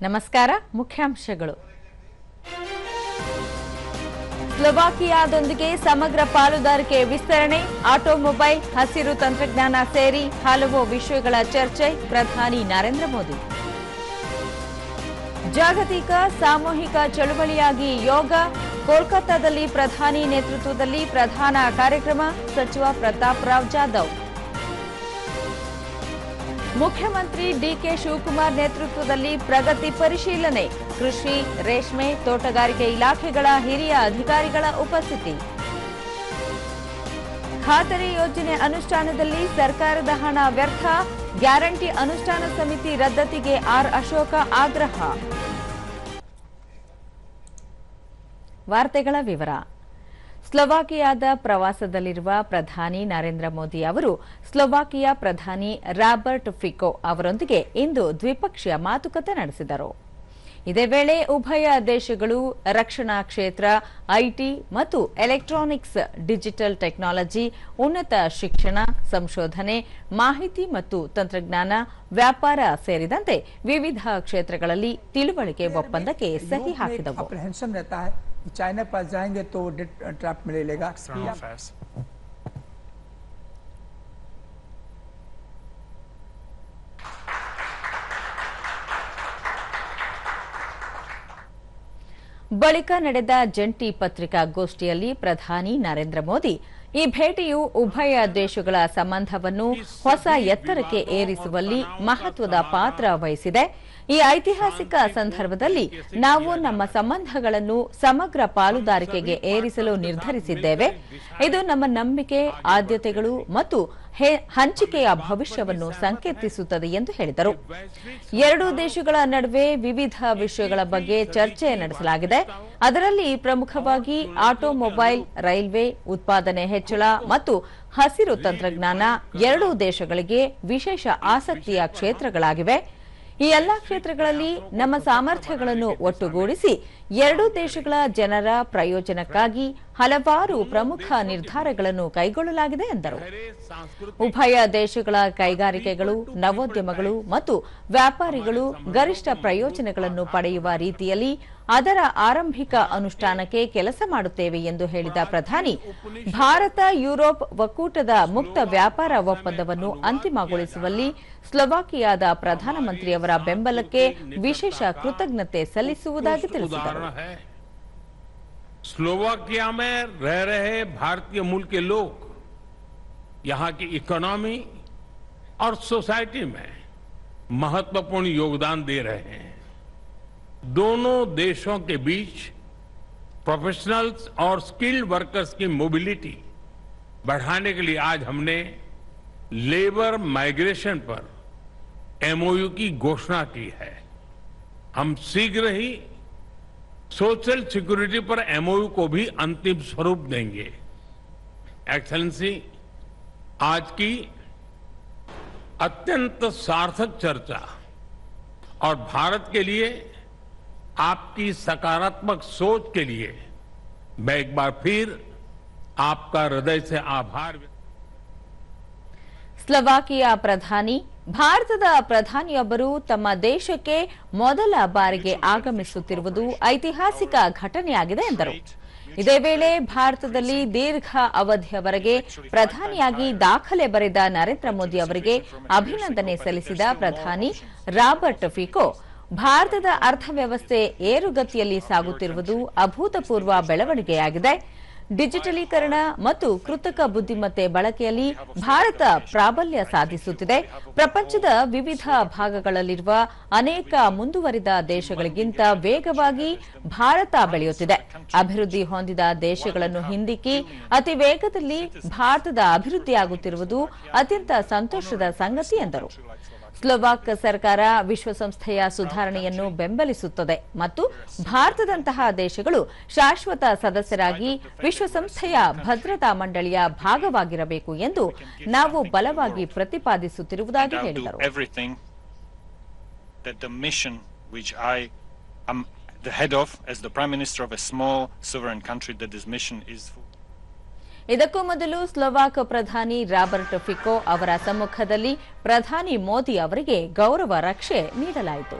ನಮಸ್ಕಾರ. ಮುಖ್ಯಾಂಶಗಳು. ಸ್ಲೋವಾಕಿಯಾದೊಂದಿಗೆ ಸಮಗ್ರ ಪಾಲುದಾರಿಕೆ ವಿಸ್ತರಣೆ, ಆಟೋಮೊಬೈಲ್, ಹಸಿರು ತಂತ್ರಜ್ಞಾನ ಸೇರಿ ಹಲವು ವಿಷಯಗಳ ಚರ್ಚೆ. ಪ್ರಧಾನಿ ನರೇಂದ್ರ ಮೋದಿ. ಜಾಗತಿಕ ಸಾಮೂಹಿಕ ಚಳುವಳಿಯಾಗಿ ಯೋಗ, ಕೋಲ್ಕತ್ತಾದಲ್ಲಿ ಪ್ರಧಾನಿ ನೇತೃತ್ವದಲ್ಲಿ ಪ್ರಧಾನ ಕಾರ್ಯಕ್ರಮ. ಸಚಿವ ಪ್ರತಾಪ್ ರಾವ್ ಜಾಧವ್. ಮುಖ್ಯಮಂತ್ರಿ ಡಿಕೆ ಶಿವಕುಮಾರ್ ನೇತೃತ್ವದಲ್ಲಿ ಪ್ರಗತಿ ಪರಿಶೀಲನೆ. ಕೃಷಿ, ರೇಷ್ಮೆ, ತೋಟಗಾರಿಕೆ ಇಲಾಖೆಗಳ ಹಿರಿಯ ಅಧಿಕಾರಿಗಳ ಉಪಸ್ಥಿತಿ. ಖಾತರಿ ಯೋಜನೆ ಅನುಷ್ಠಾನದಲ್ಲಿ ಸರ್ಕಾರದ ಹಣ ವ್ಯರ್ಥ, ಗ್ಯಾರಂಟಿ ಅನುಷ್ಠಾನ ಸಮಿತಿ ರದ್ದತಿಗೆ ಆರ್ ಅಶೋಕ ಆಗ್ರಹ. ವಾರ್ತೆಗಳ ವಿವರ. ಸ್ಲೋವಾಕಿಯಾದ ಪ್ರವಾಸದಲ್ಲಿರುವ ಪ್ರಧಾನಿ ನರೇಂದ್ರ ಮೋದಿ ಅವರು ಸ್ಲೋವಾಕಿಯಾ ಪ್ರಧಾನಿ ರಾಬರ್ಟ್ ಫಿಕೋ ಅವರೊಂದಿಗೆ ಇಂದು ದ್ವಿಪಕ್ಷೀಯ ಮಾತುಕತೆ ನಡೆಸಿದರು. ಇದೇ ವೇಳೆ ಉಭಯ ದೇಶಗಳು ರಕ್ಷಣಾ ಕ್ಷೇತ್ರ, ಐಟಿ ಮತ್ತು ಎಲೆಕ್ಟ್ರಾನಿಕ್ಸ್, ಡಿಜಿಟಲ್ ಟೆಕ್ನಾಲಜಿ, ಉನ್ನತ ಶಿಕ್ಷಣ, ಸಂಶೋಧನೆ, ಮಾಹಿತಿ ಮತ್ತು ತಂತ್ರಜ್ಞಾನ, ವ್ಯಾಪಾರ ಸೇರಿದಂತೆ ವಿವಿಧ ಕ್ಷೇತ್ರಗಳಲ್ಲಿ ತಿಳುವಳಿಕೆ ಒಪ್ಪಂದಕ್ಕೆ ಸಹಿ ಹಾಕಿದವು. चाइना पास जाएंगे तो ट्रैप में ले लेगा. ಬಳಿಕ ನಡೆದ ಜಂಟಿ ಪತ್ರಿಕಾಗೋಷ್ಠಿಯಲ್ಲಿ ಪ್ರಧಾನಿ ನರೇಂದ್ರ ಮೋದಿ ಈ ಭೇಟಿಯು ಉಭಯ ದೇಶಗಳ ಸಂಬಂಧವನ್ನು ಹೊಸ ಎತ್ತರಕ್ಕೆ ಏರಿಸುವಲ್ಲಿ ಮಹತ್ವದ ಪಾತ್ರ ವಹಿಸಿದೆ. ಈ ಐತಿಹಾಸಿಕ ಸಂದರ್ಭದಲ್ಲಿ ನಾವು ನಮ್ಮ ಸಂಬಂಧಗಳನ್ನು ಸಮಗ್ರ ಪಾಲುದಾರಿಕೆಗೆ ಏರಿಸಲು ನಿರ್ಧರಿಸಿದ್ದೇವೆ. ಇದು ನಮ್ಮ ನಂಬಿಕೆ, ಆದ್ಯತೆಗಳು ಮತ್ತು ಹಂಚಿಕೆಯ ಭವಿಷ್ಯವನ್ನು ಸಂಕೇತಿಸುತ್ತದೆ ಎಂದು ಹೇಳಿದರು. ಎರಡೂ ದೇಶಗಳ ನಡುವೆ ವಿವಿಧ ವಿಷಯಗಳ ಬಗ್ಗೆ ಚರ್ಚೆ ನಡೆಸಲಾಗಿದೆ. ಅದರಲ್ಲಿ ಪ್ರಮುಖವಾಗಿ ಆಟೋಮೊಬೈಲ್, ರೈಲ್ವೆ, ಉತ್ಪಾದನೆ ಹೆಚ್ಚಳ ಮತ್ತು ಹಸಿರು ತಂತ್ರಜ್ಞಾನ ಎರಡೂ ದೇಶಗಳಿಗೆ ವಿಶೇಷ ಆಸಕ್ತಿಯ ಕ್ಷೇತ್ರಗಳಾಗಿವೆ. ಈ ಎಲ್ಲಾ ಕ್ಷೇತ್ರಗಳಲ್ಲಿ ನಮ್ಮ ಸಾಮರ್ಥ್ಯಗಳನ್ನು ಒಟ್ಟುಗೂಡಿಸಿ ಎರಡೂ ದೇಶಗಳ ಜನರ ಪ್ರಯೋಜನಕ್ಕಾಗಿ ಹಲವಾರು ಪ್ರಮುಖ ನಿರ್ಧಾರಗಳನ್ನು ಕೈಗೊಳ್ಳಲಾಗಿದೆ ಎಂದರು. ಉಭಯ ದೇಶಗಳ ಕೈಗಾರಿಕೆಗಳು, ನವೋದ್ಯಮಗಳು ಮತ್ತು ವ್ಯಾಪಾರಿಗಳು ಗರಿಷ್ಠ ಪ್ರಯೋಜನಗಳನ್ನು ಪಡೆಯುವ ರೀತಿಯಲ್ಲಿ ಅದರ ಆರಂಭಿಕ ಅನುಷ್ಠಾನಕ್ಕೆ ಕೆಲಸ ಮಾಡುತ್ತೇವೆ ಎಂದು ಹೇಳಿದ ಪ್ರಧಾನಿ, ಭಾರತ ಯುರೋಪ್ ಒಕ್ಕೂಟದ ಮುಕ್ತ ವ್ಯಾಪಾರ ಒಪ್ಪಂದವನ್ನು ಅಂತಿಮಗೊಳಿಸುವಲ್ಲಿ ಸ್ಲೋವಾಕಿಯಾದ ಪ್ರಧಾನಮಂತ್ರಿಯವರ ಬೆಂಬಲಕ್ಕೆ ವಿಶೇಷ ಕೃತಜ್ಞತೆ ಸಲ್ಲಿಸುವುದಾಗಿ ತಿಳಿಸಿದರು. स्लोवाकिया में रह रहे भारतीय मूल के लोग यहां की इकोनॉमी और सोसाइटी में महत्वपूर्ण योगदान दे रहे हैं. दोनों देशों के बीच प्रोफेशनल्स और स्किल्ड वर्कर्स की मोबिलिटी बढ़ाने के लिए आज हमने लेबर माइग्रेशन पर एमओयू की घोषणा की है. हम शीघ्र ही सोशल सिक्योरिटी पर एमओयू को भी अंतिम स्वरूप देंगे. एक्सेलेंसी, आज की अत्यंत सार्थक चर्चा और भारत के लिए आपकी सकारात्मक सोच के लिए मैं एक बार फिर आपका हृदय से आभार. ಸ್ಲೋವಾಕಿಯಾ ಪ್ರಧಾನಿ, ಭಾರತದ ಪ್ರಧಾನಿಯೊಬ್ಬರು ತಮ್ಮ ದೇಶಕ್ಕೆ ಮೊದಲ ಬಾರಿಗೆ ಆಗಮಿಸುತ್ತಿರುವುದು ಐತಿಹಾಸಿಕ ಘಟನೆಯಾಗಿದೆ ಎಂದರು. ಇದೇ ವೇಳೆ ಭಾರತದಲ್ಲಿ ದೀರ್ಘ ಅವಧಿಯವರೆಗೆ ಪ್ರಧಾನಿಯಾಗಿ ದಾಖಲೆ ಬರೆದ ನರೇಂದ್ರ ಮೋದಿ ಅವರಿಗೆ ಅಭಿನಂದನೆ ಸಲ್ಲಿಸಿದ ಪ್ರಧಾನಿ ರಾಬರ್ಟ್ ಫಿಕೋ, ಭಾರತದ ಅರ್ಥವ್ಯವಸ್ಥೆ ಏರುಗತಿಯಲ್ಲಿ ಸಾಗುತ್ತಿರುವುದು ಅಭೂತಪೂರ್ವ ಬೆಳವಣಿಗೆಯಾಗಿದೆ. ಡಿಜಿಟಲೀಕರಣ ಮತ್ತು ಕೃತಕ ಬುದ್ಧಿಮತ್ತೆ ಬಳಕೆಯಲ್ಲಿ ಭಾರತ ಪ್ರಾಬಲ್ಯ ಸಾಧಿಸುತ್ತಿದೆ. ಪ್ರಪಂಚದ ವಿವಿಧ ಭಾಗಗಳಲ್ಲಿರುವ ಅನೇಕ ಮುಂದುವರಿದ ದೇಶಗಳಿಗಿಂತ ವೇಗವಾಗಿ ಭಾರತ ಬೆಳೆಯುತ್ತಿದೆ. ಅಭಿವೃದ್ಧಿ ಹೊಂದಿದ ದೇಶಗಳನ್ನು ಹಿಂದಿಕ್ಕಿ ಅತಿ ವೇಗದಲ್ಲಿ ಭಾರತದ ಅಭಿವೃದ್ಧಿಯಾಗುತ್ತಿರುವುದು ಅತ್ಯಂತ ಸಂತೋಷದ ಸಂಗತಿ ಎಂದರು. ಸ್ಲೋವಾಕ್ ಸರ್ಕಾರ ವಿಶ್ವಸಂಸ್ಥೆಯ ಸುಧಾರಣೆಯನ್ನು ಬೆಂಬಲಿಸುತ್ತದೆ ಮತ್ತು ಭಾರತದಂತಹ ದೇಶಗಳು ಶಾಶ್ವತ ಸದಸ್ಯರಾಗಿ ವಿಶ್ವಸಂಸ್ಥೆಯ ಭದ್ರತಾ ಮಂಡಳಿಯ ಭಾಗವಾಗಿರಬೇಕು ಎಂದು ನಾವು ಬಲವಾಗಿ ಪ್ರತಿಪಾದಿಸುತ್ತಿರುವುದಾಗಿ ಹೇಳಿದರು. ಇದಕ್ಕೂ ಮೊದಲು ಸ್ಲೋವಾಕ್ ಪ್ರಧಾನಿ ರಾಬರ್ಟ್ ಫಿಕೋ ಅವರ ಸಮ್ಮುಖದಲ್ಲಿ ಪ್ರಧಾನಿ ಮೋದಿ ಅವರಿಗೆ ಗೌರವ ರಕ್ಷೆ ನೀಡಲಾಯಿತು.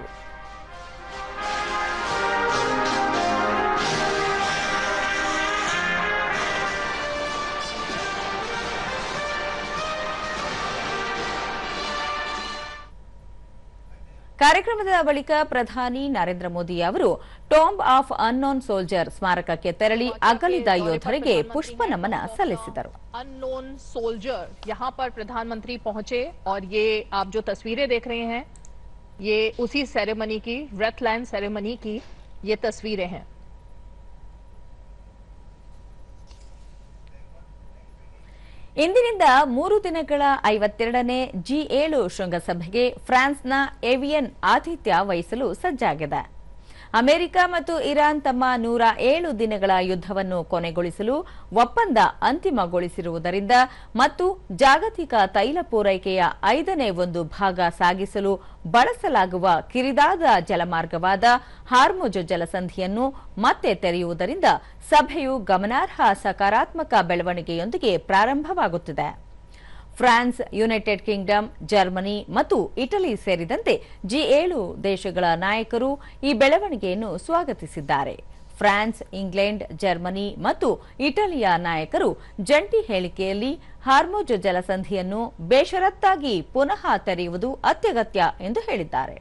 ಕಾರ್ಯಕ್ರಮದ ಬಳಿಕ ಪ್ರಧಾನಿ ನರೇಂದ್ರ ಮೋದಿ ಅವರು ಟೋಂಬ್ ಆಫ್ ಅನ್ನೋನ್ ಸೋಲ್ಜರ್ ಸ್ಮಾರಕಕ್ಕೆ ತೆರಳಿ ಅಗಲಿದ ಯೋಧರಿಗೆ ಪುಷ್ಪ ನಮನ ಸಲ್ಲಿಸಿದರು. अननोन सोल्जर यहाँ पर प्रधानमंत्री पहुंचे और ये आप जो तस्वीरें देख रहे हैं ये उसी सेरेमनी की, रेथलैंड सेरेमनी की ये तस्वीरें हैं. ಇಂದಿನಿಂದ 3 ದಿನಗಳ 52ನೇ G7 ಶೃಂಗಸಭೆಗೆ ಫ್ರಾನ್ಸ್ನ ಏವಿಯನ್ ಆತಿಥ್ಯ ವಹಿಸಲು ಸಜ್ಜಾಗಿದೆ. ಅಮೆರಿಕ ಮತ್ತು ಇರಾನ್ ತಮ್ಮ 107 ದಿನಗಳ ಯುದ್ಧವನ್ನು ಕೊನೆಗೊಳಿಸಲು ಒಪ್ಪಂದ ಅಂತಿಮಗೊಳಿಸಿರುವುದರಿಂದ ಮತ್ತು ಜಾಗತಿಕ ತೈಲ ಪೂರೈಕೆಯ 5ನೇ ಒಂದು ಭಾಗ ಸಾಗಿಸಲು ಬಳಸಲಾಗುವ ಕಿರಿದಾದ ಜಲಮಾರ್ಗವಾದ ಹಾರ್ಮುಜ್ ಜಲಸಂಧಿಯನ್ನು ಮತ್ತೆ ತೆರೆಯುವುದರಿಂದ ಸಭೆಯು ಗಮನಾರ್ಹ ಸಕಾರಾತ್ಮಕ ಬೆಳವಣಿಗೆಯೊಂದಿಗೆ ಪ್ರಾರಂಭವಾಗುತ್ತಿದೆ. ಫ್ರಾನ್ಸ್, ಯುನೈಟೆಡ್ ಕಿಂಗ್ಡಮ್, ಜರ್ಮನಿ ಮತ್ತು ಇಟಲಿ ಸೇರಿದಂತೆ G7 ದೇಶಗಳ ನಾಯಕರು ಈ ಬೆಳವಣಿಗೆಯನ್ನು ಸ್ವಾಗತಿಸಿದ್ದಾರೆ. ಫ್ರಾನ್ಸ್, ಇಂಗ್ಲೆಂಡ್, ಜರ್ಮನಿ ಮತ್ತು ಇಟಲಿಯ ನಾಯಕರು ಜಂಟಿ ಹೇಳಿಕೆಯಲ್ಲಿ ಹಾರ್ಮುಜ್ ಜಲಸಂಧಿಯನ್ನು ಬೇಷರತ್ತಾಗಿ ಪುನಃ ತೆರೆಯುವುದು ಅತ್ಯಗತ್ಯ ಎಂದು ಹೇಳಿದ್ದಾರೆ.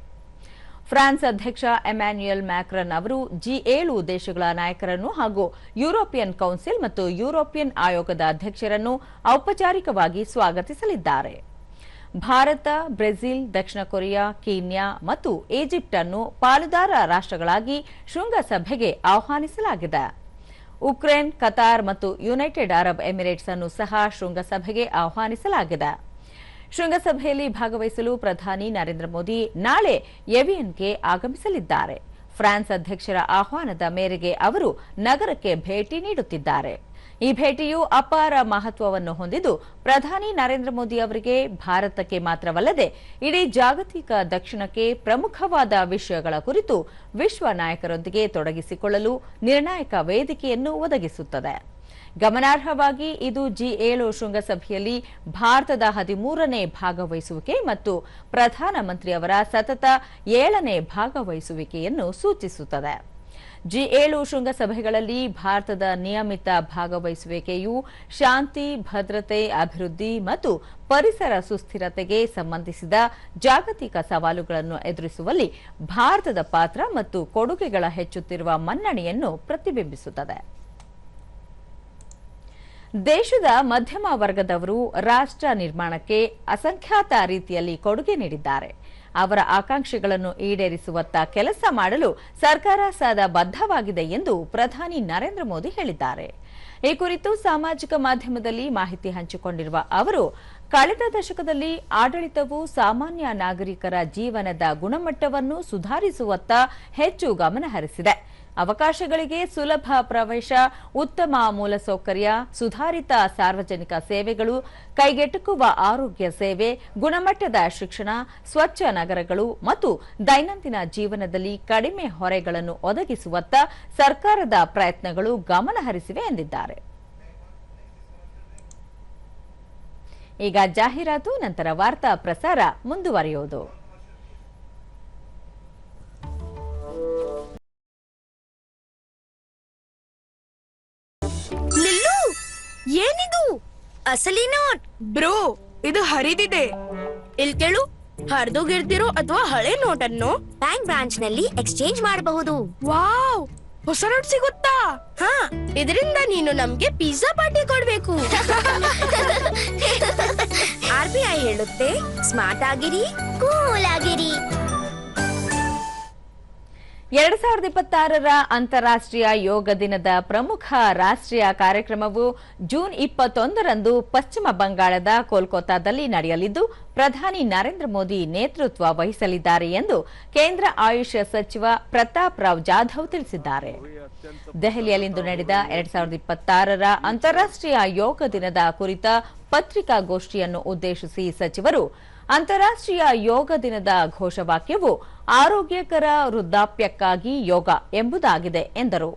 ಫ್ರಾನ್ಸ್ ಅಧ್ಯಕ್ಷ ಎಮ್ಯಾನ್ಯುಯಲ್ ಮ್ಯಾಕ್ರನ್ ಅವರು G7 ದೇಶಗಳ ನಾಯಕರನ್ನು ಹಾಗೂ ಯುರೋಪಿಯನ್ ಕೌನ್ಸಿಲ್ ಮತ್ತು ಯುರೋಪಿಯನ್ ಆಯೋಗದ ಅಧ್ಯಕ್ಷರನ್ನು ಔಪಚಾರಿಕವಾಗಿ ಸ್ವಾಗತಿಸಲಿದ್ದಾರೆ. ಭಾರತ, ಬ್ರೆಜಿಲ್, ದಕ್ಷಿಣ ಕೊರಿಯಾ, ಕೀನ್ಯಾ ಮತ್ತು ಈಜಿಪ್ಟ್ ಅನ್ನು ಪಾಲುದಾರ ರಾಷ್ಟ್ರಗಳಾಗಿ ಶೃಂಗಸಭೆಗೆ ಆಹ್ವಾನಿಸಲಾಗಿದೆ. ಉಕ್ರೇನ್, ಕತಾರ್ ಮತ್ತು ಯುನೈಟೆಡ್ ಅರಬ್ ಎಮಿರೇಟ್ಸ್ ಅನ್ನು ಸಹ ಶೃಂಗಸಭೆಗೆ ಆಹ್ವಾನಿಸಲಾಗಿದೆ. ಶೃಂಗಸಭೆಯಲ್ಲಿ ಭಾಗವಹಿಸಲು ಪ್ರಧಾನಿ ನರೇಂದ್ರ ಮೋದಿ ನಾಳೆ ಏವಿಯನ್ಗೆ ಆಗಮಿಸಲಿದ್ದಾರೆ. ಫ್ರಾನ್ಸ್ ಅಧ್ಯಕ್ಷರ ಆಹ್ವಾನದ ಮೇರೆಗೆ ಅವರು ನಗರಕ್ಕೆ ಭೇಟಿ ನೀಡುತ್ತಿದ್ದಾರೆ. ಈ ಭೇಟಿಯು ಅಪಾರ ಮಹತ್ವವನ್ನು ಹೊಂದಿದ್ದು ಪ್ರಧಾನಿ ನರೇಂದ್ರ ಮೋದಿ ಅವರಿಗೆ ಭಾರತಕ್ಕೆ ಮಾತ್ರವಲ್ಲದೆ ಇಡೀ ಜಾಗತಿಕ ದಕ್ಷಿಣಕ್ಕೆ ಪ್ರಮುಖವಾದ ವಿಷಯಗಳ ಕುರಿತು ವಿಶ್ವ ನಾಯಕರೊಂದಿಗೆ ತೊಡಗಿಸಿಕೊಳ್ಳಲು ನಿರ್ಣಾಯಕ ವೇದಿಕೆಯನ್ನು ಒದಗಿಸುತ್ತದೆ. ಗಮನಾರ್ಹವಾಗಿ ಇದು G7 ಶೃಂಗಸಭೆಯಲ್ಲಿ ಭಾರತದ 13ನೇ ಭಾಗವಹಿಸುವಿಕೆ ಮತ್ತು ಪ್ರಧಾನಮಂತ್ರಿ ಅವರ ಸತತ 7ನೇ ಭಾಗವಹಿಸುವಿಕೆಯನ್ನು ಸೂಚಿಸುತ್ತದೆ. G7 ಶೃಂಗಸಭೆಗಳಲ್ಲಿ ಭಾರತದ ನಿಯಮಿತ ಭಾಗವಹಿಸುವಿಕೆಯು ಶಾಂತಿ, ಭದ್ರತೆ, ಅಭಿವೃದ್ಧಿ ಮತ್ತು ಪರಿಸರ ಸುಸ್ಥಿರತೆಗೆ ಸಂಬಂಧಿಸಿದ ಜಾಗತಿಕ ಸವಾಲುಗಳನ್ನು ಎದುರಿಸುವಲ್ಲಿ ಭಾರತದ ಪಾತ್ರ ಮತ್ತು ಕೊಡುಗೆಗಳ ಹೆಚ್ಚುತ್ತಿರುವ ಮನ್ನಣೆಯನ್ನು ಪ್ರತಿಬಿಂಬಿಸುತ್ತದೆ. ದೇಶದ ಮಧ್ಯಮ ವರ್ಗದವರು ರಾಷ್ಟ್ರ ನಿರ್ಮಾಣಕ್ಕೆ ಅಸಂಖ್ಯಾತ ರೀತಿಯಲ್ಲಿ ಕೊಡುಗೆ ನೀಡಿದ್ದಾರೆ. ಅವರ ಆಕಾಂಕ್ಷೆಗಳನ್ನು ಈಡೇರಿಸುವತ್ತ ಕೆಲಸ ಮಾಡಲು ಸರ್ಕಾರ ಸದಾ ಬದ್ಧವಾಗಿದೆ ಎಂದು ಪ್ರಧಾನಿ ನರೇಂದ್ರ ಮೋದಿ ಹೇಳಿದ್ದಾರೆ. ಈ ಕುರಿತು ಸಾಮಾಜಿಕ ಮಾಧ್ಯಮದಲ್ಲಿ ಮಾಹಿತಿ ಹಂಚಿಕೊಂಡಿರುವ ಅವರು, ಕಳೆದ ದಶಕದಲ್ಲಿ ಆಡಳಿತವು ಸಾಮಾನ್ಯ ನಾಗರಿಕರ ಜೀವನದ ಗುಣಮಟ್ಟವನ್ನು ಸುಧಾರಿಸುವತ್ತ ಹೆಚ್ಚು ಗಮನಹರಿಸಿದೆ. ಅವಕಾಶಗಳಿಗೆ ಸುಲಭ ಪ್ರವೇಶ, ಉತ್ತಮ ಮೂಲಸೌಕರ್ಯ, ಸುಧಾರಿತ ಸಾರ್ವಜನಿಕ ಸೇವೆಗಳು, ಕೈಗೆಟುಕುವ ಆರೋಗ್ಯ ಸೇವೆ, ಗುಣಮಟ್ಟದ ಶಿಕ್ಷಣ, ಸ್ವಚ್ಛ ನಗರಗಳು ಮತ್ತು ದೈನಂದಿನ ಜೀವನದಲ್ಲಿ ಕಡಿಮೆ ಹೊರೆಗಳನ್ನು ಒದಗಿಸುವತ್ತ ಸರ್ಕಾರದ ಪ್ರಯತ್ನಗಳು ಗಮನಹರಿಸಿವೆ ಎಂದಿದ್ದಾರೆ. ಈಗ ಜಾಹೀರಾತು, ನಂತರ ವಾರ್ತಾ ಪ್ರಸಾರ ಮುಂದುವರಿಯುವುದು. ಏನಿದು? ಅಸಲಿ ನೋಟ್ ಬ್ರೋ, ಇದು ಹರಿದಿದೆ. ಇಲ್ಲಿ ಕೇಳು, ಹರಿದೋಗಿರ್ತಿರೋ ಅಥವಾ ಹಳೆ ನೋಟ್ ಅನ್ನು ಬ್ಯಾಂಕ್ ಬ್ರಾಂಚ್ ನಲ್ಲಿ ಎಕ್ಸ್ಚೇಂಜ್ ಮಾಡಬಹುದು. ವಾವ್, ಹೊಸ ನೋಟ್ ಸಿಗುತ್ತಾ? ಹಾ, ಇದರಿಂದ ನೀನು ನಮ್ಗೆ ಪಿಜ್ಜಾ ಪಾರ್ಟಿ ಕೊಡ್ಬೇಕು. RBI ಹೇಳುತ್ತೆ, ಸ್ಮಾರ್ಟ್ ಆಗಿರಿ, ಕೂಲ್ ಆಗಿರಿ. 2026ರ ಅಂತಾರಾಷ್ಟ್ರೀಯ ಯೋಗ ದಿನದ ಪ್ರಮುಖ ರಾಷ್ಟ್ರೀಯ ಕಾರ್ಯಕ್ರಮವು ಜೂನ್ 21ರಂದು ಪಶ್ಚಿಮ ಬಂಗಾಳದ ಕೋಲ್ಕತ್ತಾದಲ್ಲಿ ನಡೆಯಲಿದ್ದು ಪ್ರಧಾನಿ ನರೇಂದ್ರ ಮೋದಿ ನೇತೃತ್ವ ವಹಿಸಲಿದ್ದಾರೆ ಎಂದು ಕೇಂದ್ರ ಆಯುಷ್ ಸಚಿವ ಪ್ರತಾಪ್ ರಾವ್ ಜಾಧವ್ ತಿಳಿಸಿದ್ದಾರೆ. ದೆಹಲಿಯಲ್ಲಿಂದು ನಡೆದ 2026ರ ಅಂತಾರಾಷ್ಟ್ರೀಯ ಯೋಗ ದಿನದ ಕುರಿತ ಪತ್ರಿಕಾಗೋಷ್ಠಿಯನ್ನು ಉದ್ದೇಶಿಸಿ ಸಚಿವರು, ಅಂತಾರಾಷ್ಟ್ರೀಯ ಯೋಗ ದಿನದ ಘೋಷವಾಕ್ಯವು ಆರೋಗ್ಯಕರ ವೃದ್ಧಾಪ್ಯಕ್ಕಾಗಿ ಯೋಗ ಎಂಬುದಾಗಿದೆ ಎಂದರು.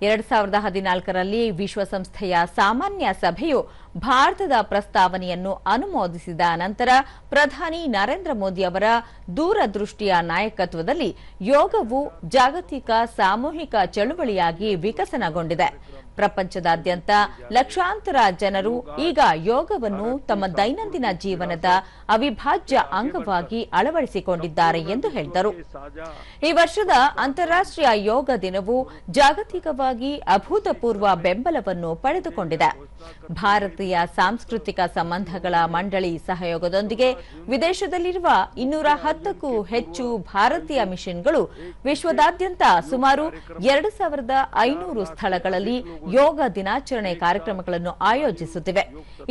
2014ರಲ್ಲಿ ವಿಶ್ವಸಂಸ್ಥೆಯ ಸಾಮಾನ್ಯ ಸಭೆಯು ಭಾರತದ ಪ್ರಸ್ತಾವನೆಯನ್ನು ಅನುಮೋದಿಸಿದ ನಂತರ ಪ್ರಧಾನಿ ನರೇಂದ್ರ ಮೋದಿ ಅವರ ದೂರದೃಷ್ಟಿಯ ನಾಯಕತ್ವದಲ್ಲಿ ಯೋಗವು ಜಾಗತಿಕ ಸಾಮೂಹಿಕ ಚಳುವಳಿಯಾಗಿ ವಿಕಸನಗೊಂಡಿದೆ. ಪ್ರಪಂಚದಾದ್ಯಂತ ಲಕ್ಷಾಂತರ ಜನರು ಈಗ ಯೋಗವನ್ನು ತಮ್ಮ ದೈನಂದಿನ ಜೀವನದ ಅವಿಭಾಜ್ಯ ಅಂಗವಾಗಿ ಅಳವಡಿಸಿಕೊಂಡಿದ್ದಾರೆ ಎಂದು ಹೇಳಿದರು. ಈ ವರ್ಷದ ಅಂತಾರಾಷ್ಟ್ರೀಯ ಯೋಗ ದಿನವು ಜಾಗತಿಕವಾಗಿ ಅಭೂತಪೂರ್ವ ಬೆಂಬಲವನ್ನು ಪಡೆದುಕೊಂಡಿದೆ. ಭಾರತೀಯ ಸಾಂಸ್ಕೃತಿಕ ಸಂಬಂಧಗಳ ಮಂಡಳಿ ಸಹಯೋಗದೊಂದಿಗೆ ವಿದೇಶದಲ್ಲಿರುವ 210ಕ್ಕೂ ಹೆಚ್ಚು ಭಾರತೀಯ ಮಿಷನ್ಗಳು ವಿಶ್ವದಾದ್ಯಂತ ಸುಮಾರು 2500 ಸ್ಥಳಗಳಲ್ಲಿ ಯೋಗ ದಿನಾಚರಣೆ ಕಾರ್ಯಕ್ರಮಗಳನ್ನು ಆಯೋಜಿಸುತ್ತಿವೆ.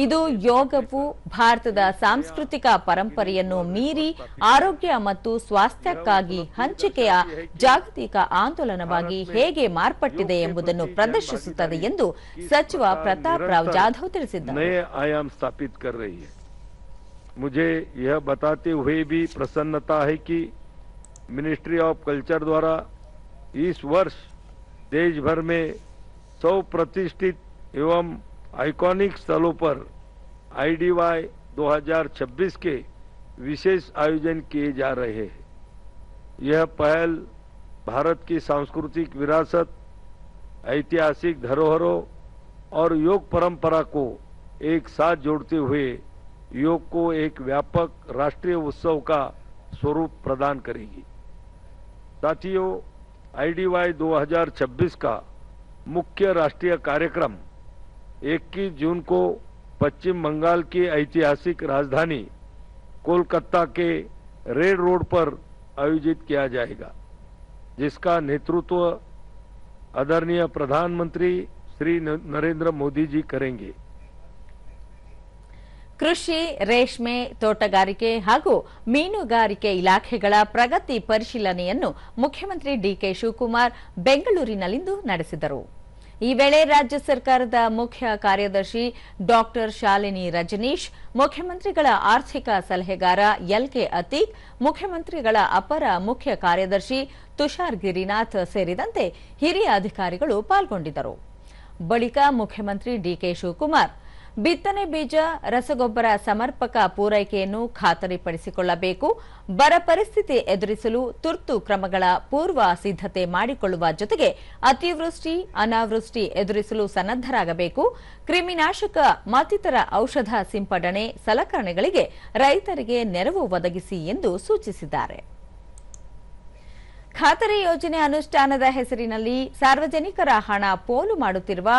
ಇದು ಯೋಗವು ಭಾರತದ ಸಾಂಸ್ಕೃತಿಕ ಪರಂಪರೆಯನ್ನು ಮೀರಿ ಆರೋಗ್ಯ ಮತ್ತು ಸ್ವಾಸ್ಥ್ಯಕ್ಕಾಗಿ ಹಂಚಿಕೆಯ ಜಾಗತಿಕ ಆಂದೋಲನವಾಗಿ ಹೇಗೆ ಮಾರ್ಪಟ್ಟಿದೆ ಎಂಬುದನ್ನು ಪ್ರದರ್ಶಿಸುತ್ತದೆ ಎಂದು ಸಚಿವ ಪ್ರತಾಪ್ ರಾವ್ ಜಾಧವ್ ತಿಳಿಸಿದ್ದಾರೆ. नए आयाम स्थापित कर रही है. मुझे यह बताते हुए भी प्रसन्नता है कि मिनिस्ट्री ऑफ कल्चर द्वारा इस वर्ष देश भर में 100 प्रतिष्ठित एवं आइकॉनिक स्थलों पर IDY 2026 के विशेष आयोजन किए जा रहे हैं. यह पहल भारत की सांस्कृतिक विरासत, ऐतिहासिक धरोहरों और योग परंपरा को एक साथ जोड़ते हुए योग को एक व्यापक राष्ट्रीय उत्सव का स्वरूप प्रदान करेगी. साथियों, IDY 2026 का मुख्य राष्ट्रीय कार्यक्रम 21 जून को पश्चिम बंगाल की ऐतिहासिक राजधानी कोलकाता के रेड रोड पर आयोजित किया जाएगा, जिसका नेतृत्व आदरणीय प्रधानमंत्री श्री नरेंद्र मोदी जी करेंगे. ಕೃಷಿ, ರೇಷ್ಮೆ, ತೋಟಗಾರಿಕೆ ಹಾಗೂ ಮೀನುಗಾರಿಕೆ ಇಲಾಖೆಗಳ ಪ್ರಗತಿ ಪರಿಶೀಲನೆಯನ್ನು ಮುಖ್ಯಮಂತ್ರಿ ಡಿಕೆ ಶಿವಕುಮಾರ್ ಬೆಂಗಳೂರಿನಲ್ಲಿಂದು ನಡೆಸಿದರು. ಈ ವೇಳೆ ರಾಜ್ಯ ಸರ್ಕಾರದ ಮುಖ್ಯ ಕಾರ್ಯದರ್ಶಿ ಡಾಕ್ಟರ್ ಶಾಲಿನಿ ರಜನೀಶ್, ಮುಖ್ಯಮಂತ್ರಿಗಳ ಆರ್ಥಿಕ ಸಲಹೆಗಾರ ಎಲ್ಕೆ ಅತೀಕ್, ಮುಖ್ಯಮಂತ್ರಿಗಳ ಅಪರ ಮುಖ್ಯ ಕಾರ್ಯದರ್ಶಿ ತುಷಾರ್ ಗಿರಿನಾಥ್ ಸೇರಿದಂತೆ ಹಿರಿಯ ಅಧಿಕಾರಿಗಳು ಪಾಲ್ಗೊಂಡಿದ್ದರು. ಬಳಿಕ ಮುಖ್ಯಮಂತ್ರಿ ಡಿಕೆ ಶಿವಕುಮಾರ್ ಬಿತ್ತನೆ ಬೀಜ, ರಸಗೊಬ್ಬರ ಸಮರ್ಪಕ ಪೂರೈಕೆಯನ್ನು ಖಾತರಿಪಡಿಸಿಕೊಳ್ಳಬೇಕು, ಬರ ಪರಿಸ್ಥಿತಿ ಎದುರಿಸಲು ತುರ್ತು ಕ್ರಮಗಳ ಪೂರ್ವ ಸಿದ್ಧತೆ ಮಾಡಿಕೊಳ್ಳುವ ಜೊತೆಗೆ ಅತಿವೃಷ್ಟಿ, ಅನಾವೃಷ್ಟಿ ಎದುರಿಸಲು ಸನ್ನದ್ದರಾಗಬೇಕು, ಕ್ರಿಮಿನಾಶಕ ಮತ್ತಿತರ ಔಷಧ ಸಿಂಪಡಣೆ ಸಲಕರಣೆಗಳಿಗೆ ರೈತರಿಗೆ ನೆರವು ಒದಗಿಸಿ ಎಂದು ಸೂಚಿಸಿದ್ದಾರೆ. ಖಾತರಿ ಯೋಜನೆ ಅನುಷ್ಠಾನದ ಹೆಸರಿನಲ್ಲಿ ಸಾರ್ವಜನಿಕರ ಹಣ ಪೋಲು ಮಾಡುತ್ತಿರುವ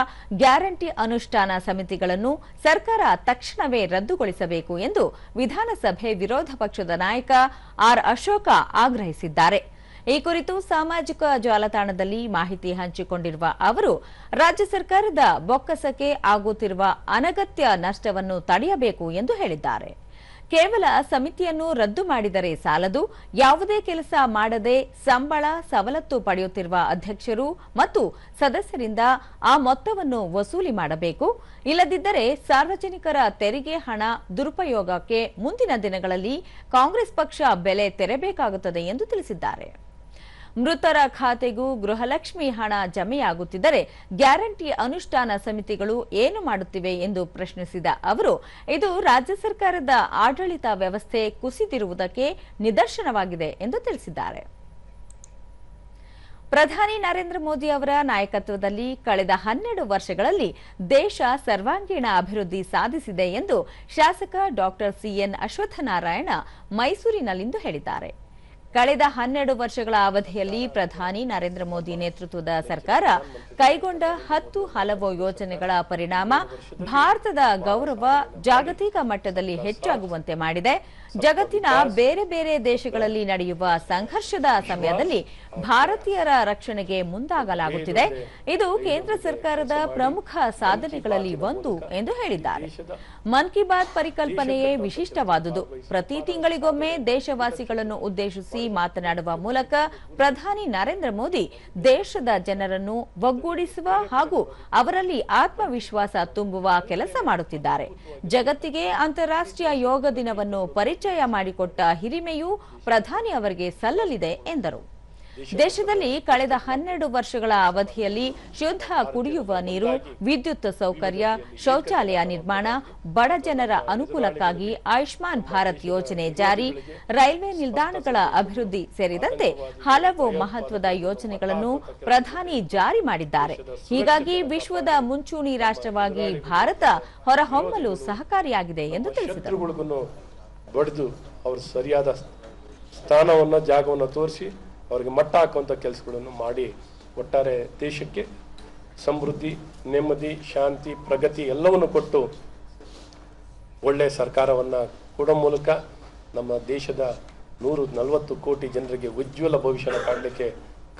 ಗ್ಯಾರಂಟಿ ಅನುಷ್ಠಾನ ಸಮಿತಿಗಳನ್ನು ಸರ್ಕಾರ ತಕ್ಷಣವೇ ರದ್ದುಗೊಳಿಸಬೇಕು ಎಂದು ವಿಧಾನಸಭೆ ವಿರೋಧ ಪಕ್ಷದ ನಾಯಕ ಆರ್ ಅಶೋಕ ಆಗ್ರಹಿಸಿದ್ದಾರೆ. ಈ ಕುರಿತು ಸಾಮಾಜಿಕ ಜಾಲತಾಣದಲ್ಲಿ ಮಾಹಿತಿ ಹಂಚಿಕೊಂಡಿರುವ ಅವರು, ರಾಜ್ಯ ಸರ್ಕಾರದ ಬೊಕ್ಕಸಕ್ಕೆ ಆಗುತ್ತಿರುವ ಅನಗತ್ಯ ನಷ್ಟವನ್ನು ತಡೆಯಬೇಕು ಎಂದು ಹೇಳಿದ್ದಾರೆ. ಕೇವಲ ಸಮಿತಿಯನ್ನು ರದ್ದು ಮಾಡಿದರೆ ಸಾಲದು, ಯಾವುದೇ ಕೆಲಸ ಮಾಡದೆ ಸಂಬಳ ಸವಲತ್ತು ಪಡೆಯುತ್ತಿರುವ ಅಧ್ಯಕ್ಷರು ಮತ್ತು ಸದಸ್ಯರಿಂದ ಆ ಮೊತ್ತವನ್ನು ವಸೂಲಿ ಮಾಡಬೇಕು. ಇಲ್ಲದಿದ್ದರೆ ಸಾರ್ವಜನಿಕರ ತೆರಿಗೆ ಹಣ ದುರುಪಯೋಗಕ್ಕೆ ಮುಂದಿನ ದಿನಗಳಲ್ಲಿ ಕಾಂಗ್ರೆಸ್ ಪಕ್ಷ ಬೆಲೆ ತೆರಬೇಕಾಗುತ್ತದೆ ಎಂದು ತಿಳಿಸಿದ್ದಾರೆ. ಮೃತರ ಖಾತೆಗೂ ಗೃಹಲಕ್ಷ್ಮಿ ಹಣ ಜಮೆಯಾಗುತ್ತಿದ್ದರೆ ಗ್ಯಾರಂಟಿ ಅನುಷ್ಠಾನ ಸಮಿತಿಗಳು ಏನು ಮಾಡುತ್ತಿವೆ ಎಂದು ಪ್ರಶ್ನಿಸಿದ ಅವರು, ಇದು ರಾಜ್ಯ ಸರ್ಕಾರದ ಆಡಳಿತ ವ್ಯವಸ್ಥೆ ಕುಸಿದಿರುವುದಕ್ಕೆ ನಿದರ್ಶನವಾಗಿದೆ ಎಂದು ತಿಳಿಸಿದ್ದಾರೆ. ಪ್ರಧಾನಿ ನರೇಂದ್ರ ಮೋದಿ ಅವರ ನಾಯಕತ್ವದಲ್ಲಿ ಕಳೆದ 12 ವರ್ಷಗಳಲ್ಲಿ ದೇಶ ಸರ್ವಾಂಗೀಣ ಅಭಿವೃದ್ಧಿ ಸಾಧಿಸಿದೆ ಎಂದು ಶಾಸಕ ಡಾಕ್ಟರ್ ಸಿಎನ್ ಅಶ್ವತ್ಥನಾರಾಯಣ ಮೈಸೂರಿನಲ್ಲಿಂದು ಹೇಳಿದ್ದಾರೆ. ಕಳೆದ 12 ವರ್ಷಗಳ ಅವಧಿಯಲ್ಲಿ ಪ್ರಧಾನಿ ನರೇಂದ್ರ ಮೋದಿ ನೇತೃತ್ವದ ಸರ್ಕಾರ ಕೈಗೊಂಡ 10 ಹಲವು ಯೋಜನೆಗಳ ಪರಿಣಾಮ ಭಾರತದ ಗೌರವ ಜಾಗತಿಕ ಮಟ್ಟದಲ್ಲಿ ಹೆಚ್ಚಾಗುವಂತೆ ಮಾಡಿದೆ. ಜಗತ್ತಿನ ಬೇರೆ ಬೇರೆ ದೇಶಗಳಲ್ಲಿ ನಡೆಯುವ ಸಂಘರ್ಷದ ಸಮಯದಲ್ಲಿ ಭಾರತೀಯರ ರಕ್ಷಣೆಗೆ ಮುಂದಾಗಲಾಗುತ್ತಿದೆ. ಇದು ಕೇಂದ್ರ ಸರ್ಕಾರದ ಪ್ರಮುಖ ಸಾಧನೆಗಳಲ್ಲಿ ಒಂದು ಎಂದು ಹೇಳಿದ್ದಾರೆ. ಮನ್ ಕಿ ಬಾತ್ ಪರಿಕಲ್ಪನೆಯೇ ವಿಶಿಷ್ಟವಾದುದು. ಪ್ರತಿ ತಿಂಗಳಿಗೊಮ್ಮೆ ದೇಶವಾಸಿಗಳನ್ನು ಉದ್ದೇಶಿಸಿ ಮಾತನಾಡುವ ಮೂಲಕ ಪ್ರಧಾನಿ ನರೇಂದ್ರ ಮೋದಿ ದೇಶದ ಜನರನ್ನು ಒಗ್ಗೂಡಿಸುವ ಹಾಗೂ ಅವರಲ್ಲಿ ಆತ್ಮವಿಶ್ವಾಸ ತುಂಬುವ ಕೆಲಸ ಮಾಡುತ್ತಿದ್ದಾರೆ. ಜಗತ್ತಿಗೆ ಅಂತಾರಾಷ್ಟ್ರೀಯ ಯೋಗ ದಿನವನ್ನು ಪರಿಚಯ ಮಾಡಿಕೊಟ್ಟ ಹಿರಿಮೆಯೂ ಪ್ರಧಾನಿ ಅವರಿಗೆ ಸಲ್ಲಲಿದೆ ಎಂದರು. ದೇಶದಲ್ಲಿ ಕಳೆದ 12 ವರ್ಷಗಳ ಅವಧಿಯಲ್ಲಿ ಶುದ್ಧ ಕುಡಿಯುವ ನೀರು, ವಿದ್ಯುತ್ ಸೌಕರ್ಯ, ಶೌಚಾಲಯ ನಿರ್ಮಾಣ, ಬಡ ಜನರ ಅನುಕೂಲಕ್ಕಾಗಿ ಆಯುಷ್ಮಾನ್ ಭಾರತ್ ಯೋಜನೆ ಜಾರಿ, ರೈಲ್ವೆ ನಿಲ್ದಾಣಗಳ ಅಭಿವೃದ್ಧಿ ಸೇರಿದಂತೆ ಹಲವು ಮಹತ್ವದ ಯೋಜನೆಗಳನ್ನು ಪ್ರಧಾನಿ ಜಾರಿ ಮಾಡಿದ್ದಾರೆ. ಹೀಗಾಗಿ ವಿಶ್ವದ ಮುಂಚೂಣಿ ರಾಷ್ಟ್ರವಾಗಿ ಭಾರತ ಹೊರಹೊಮ್ಮಲು ಸಹಕಾರಿಯಾಗಿದೆ ಎಂದು ತಿಳಿಸಿದರು. ಬಡಿದು ಅವರು ಸರಿಯಾದ ಸ್ಥಾನವನ್ನು ಜಾಗವನ್ನು ತೋರಿಸಿ ಅವರಿಗೆ ಮಟ್ಟ ಹಾಕುವಂಥ ಕೆಲಸಗಳನ್ನು ಮಾಡಿ ಒಟ್ಟಾರೆ ದೇಶಕ್ಕೆ ಸಮೃದ್ಧಿ, ನೆಮ್ಮದಿ, ಶಾಂತಿ, ಪ್ರಗತಿ ಎಲ್ಲವನ್ನು ಕೊಟ್ಟು ಒಳ್ಳೆಯ ಸರ್ಕಾರವನ್ನು ಕೊಡೋ ಮೂಲಕ ನಮ್ಮ ದೇಶದ 140 ಕೋಟಿ ಜನರಿಗೆ ಉಜ್ವಲ ಭವಿಷ್ಯನ ಕಾಡಲಿಕ್ಕೆ